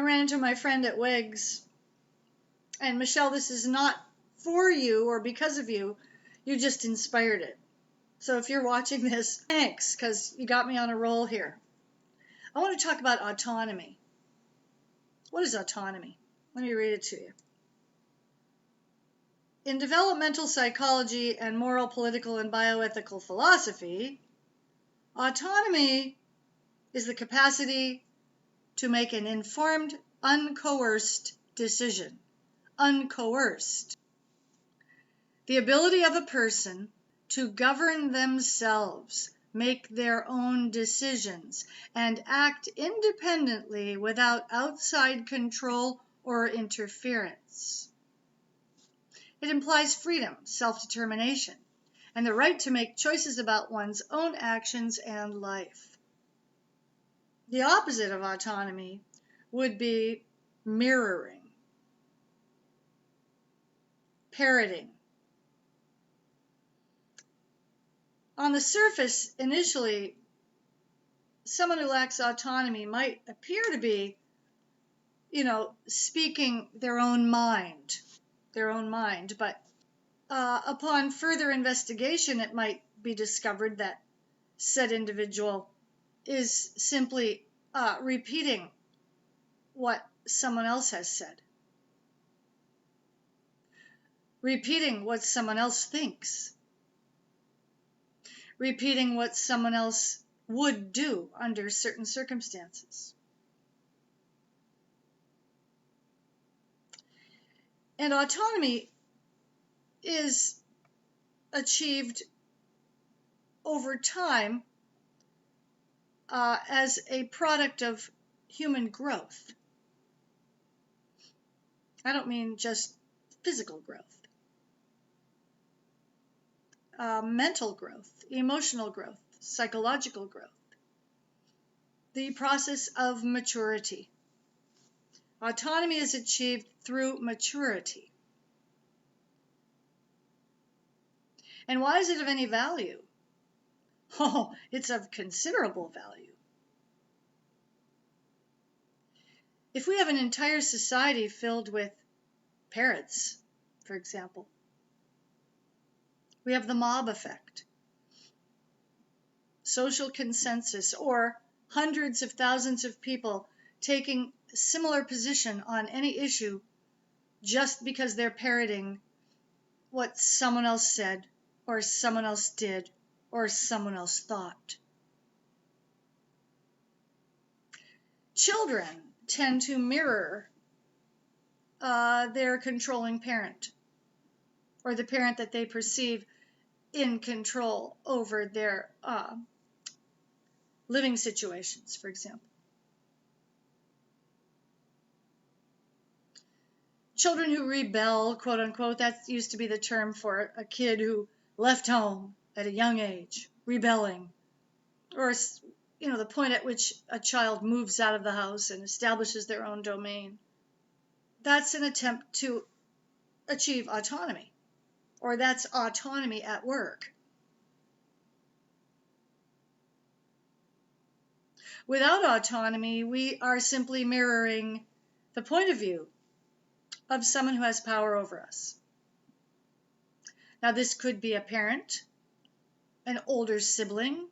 ran into my friend at Wiggs, and Michelle, this is not for you or because of you. You just inspired it. So if you're watching this, thanks, because you got me on a roll here. I want to talk about autonomy. What is autonomy? Let me read it to you. In developmental psychology and moral, political, and bioethical philosophy, autonomy is the capacity to make an informed, uncoerced decision. Uncoerced. The ability of a person to govern themselves, make their own decisions, and act independently without outside control or interference. It implies freedom, self-determination, and the right to make choices about one's own actions and life. The opposite of autonomy would be mirroring, parroting. On the surface, initially, someone who lacks autonomy might appear to be, speaking their own mind, but upon further investigation, it might be discovered that said individual is simply repeating what someone else has said, repeating what someone else thinks, repeating what someone else would do under certain circumstances. And autonomy is achieved over time as a product of human growth. I don't mean just physical growth. Mental growth, emotional growth, psychological growth. The process of maturity. Autonomy is achieved through maturity. And why is it of any value? Oh, it's of considerable value. If we have an entire society filled with parrots, for example, we have the mob effect, social consensus, or hundreds of thousands of people taking a similar position on any issue just because they're parroting what someone else said, or someone else did, or someone else thought. Children tend to mirror their controlling parent, or the parent that they perceive in control over their living situations, for example. Children who rebel, quote unquote, that used to be the term for a kid who left home at a young age, rebelling, or the point at which a child moves out of the house and establishes their own domain. That's an attempt to achieve autonomy, or that's autonomy at work. Without autonomy, we are simply mirroring the point of view of someone who has power over us. Now, this could be a parent, an older sibling,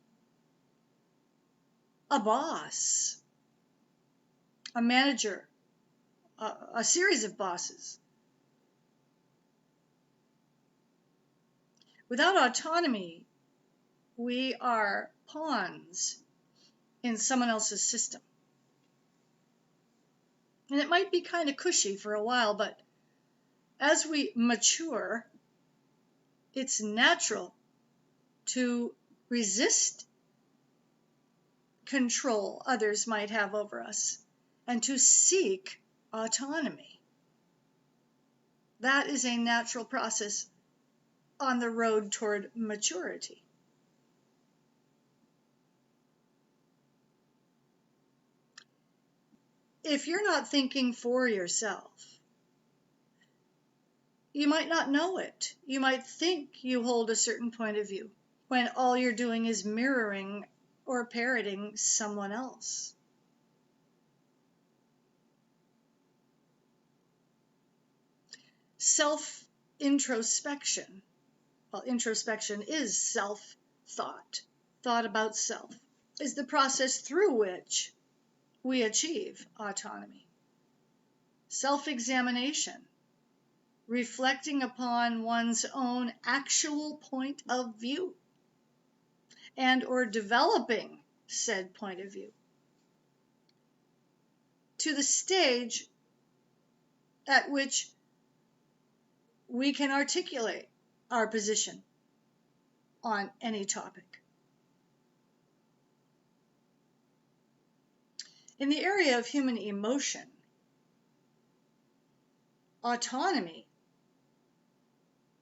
a boss, a manager, a series of bosses. Without autonomy, we are pawns in someone else's system. And it might be kind of cushy for a while, but as we mature, it's natural to resist control others might have over us and to seek autonomy. That is a natural process on the road toward maturity. If you're not thinking for yourself, you might not know it. You might think you hold a certain point of view when all you're doing is mirroring or parroting someone else. self-introspection. Well, introspection is self-thought. Thought about self is the process through which we achieve autonomy. Self-examination, reflecting upon one's own actual point of view and or developing said point of view to the stage at which we can articulate our position on any topic. In the area of human emotion, autonomy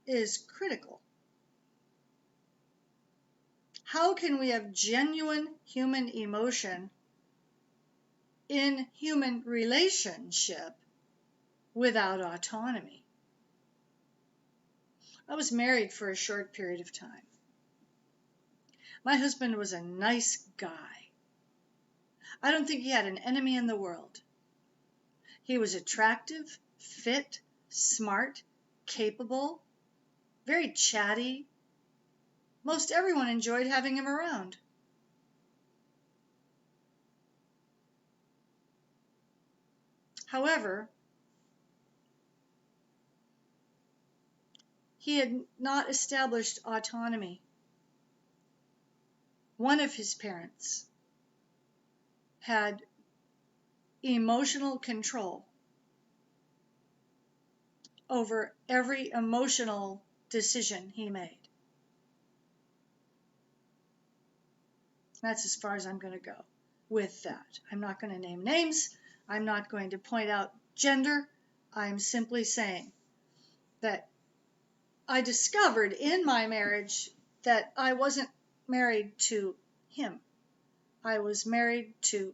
is critical. How can we have genuine human emotion in human relationship without autonomy? I was married for a short period of time. My husband was a nice guy. I don't think he had an enemy in the world. He was attractive, fit, smart, capable, very chatty. Most everyone enjoyed having him around. However, he had not established autonomy. One of his parents had emotional control over every emotional decision he made. That's as far as I'm going to go with that. I'm not going to name names. I'm not going to point out gender. I'm simply saying that I discovered in my marriage that I wasn't married to him. I was married to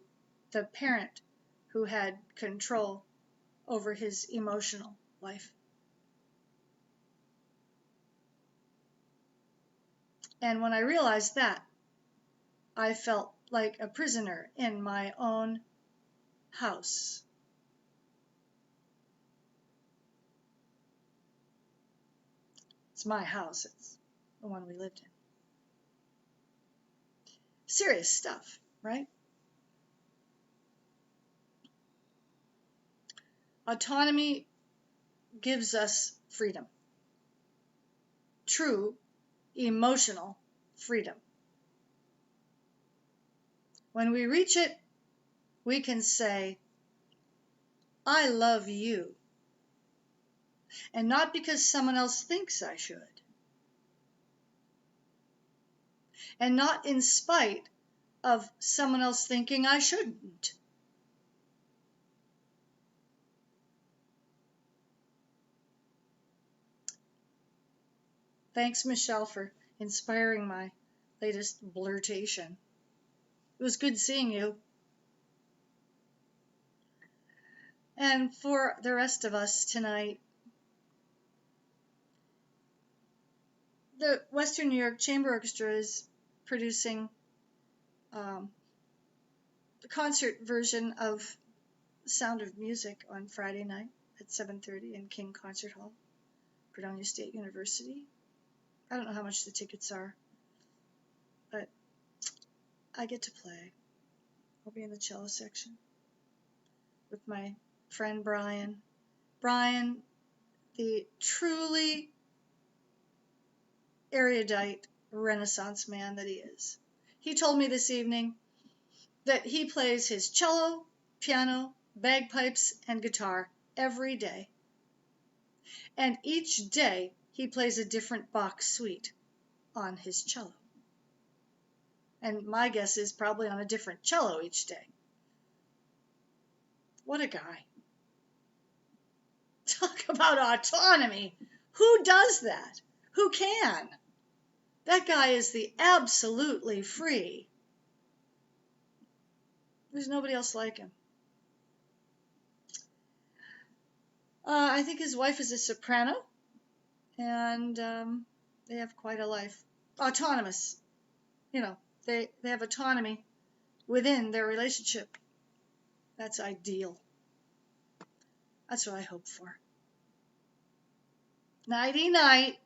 the parent who had control over his emotional life. And when I realized that, I felt like a prisoner in my own house. It's my house. It's the one we lived in. Serious stuff, right? Autonomy gives us freedom. True emotional freedom. When we reach it, we can say, I love you. And not because someone else thinks I should. And not in spite of someone else thinking I shouldn't. Thanks, Michelle, for inspiring my latest blurtation. It was good seeing you. And for the rest of us tonight, the Western New York Chamber Orchestra is producing the concert version of Sound of Music on Friday night at 7:30 in King Concert Hall, Fredonia State University. I don't know how much the tickets are, but I get to play. I'll be in the cello section with my friend Brian. Brian, the truly erudite Renaissance man that he is. He told me this evening that he plays his cello, piano, bagpipes, and guitar every day. And each day he plays a different Bach suite on his cello. And my guess is probably on a different cello each day. What a guy. Talk about autonomy. Who does that? Who can? That guy is the absolutely free. There's nobody else like him. I think his wife is a soprano, and they have quite a life. Autonomous. You know, they have autonomy within their relationship. That's ideal. That's what I hope for. Nighty night.